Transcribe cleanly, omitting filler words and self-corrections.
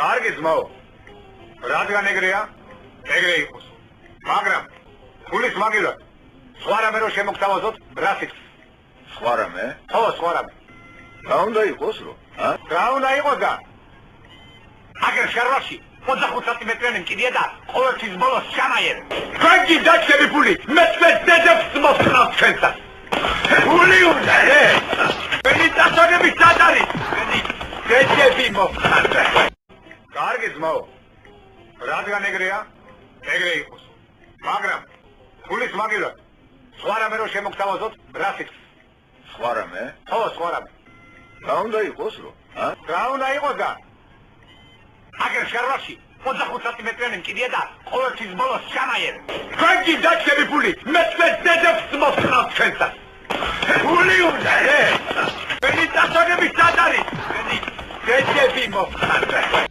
კარგი ძმაო. რადგან ეგრეა? ეგრე იყოს. მაგრამ ფულის მაგილად სხვა რამე რო შემოგთავაზოთ, რა სიტყვა? სხვა რამე? ხო, სხვა რამე. რა უნდა იყოს რო? რა უნდა იყოს და? აგერ შარვაში 25 სანტიმეტრიანი მკიდია და ყოველთვის ბოლოს ჩამაიერე. თქვენკი დაჩები ფული, მე თქვენ დედებს მოვხნავ თქვენთან. ფული უნდა, მენი დასაგები სად არის? მენი დედები მოვხნავ. კარგი ძმაო. რადგან ეგრეა? ეგრე იყოს. მაგრამ ფულის მაგილად სხვა რამე რო შემოგთავაზოთ, რა სიტყვა? სხვა რამე? ხო, სხვა რამე. რა უნდა იყოს რო? რა უნდა იყოს და? აგერ შარვაში 25 სანტიმეტრიანი მკიდია და ყოველთვის ბოლოს ჩამაიერე. თქვენკი დაჩები ფული, მე თქვენ დედებს მოვხნავ თქვენთან. ფული უნდა, მენი დასაგები სად არის? მენი დედები მოვხნავ.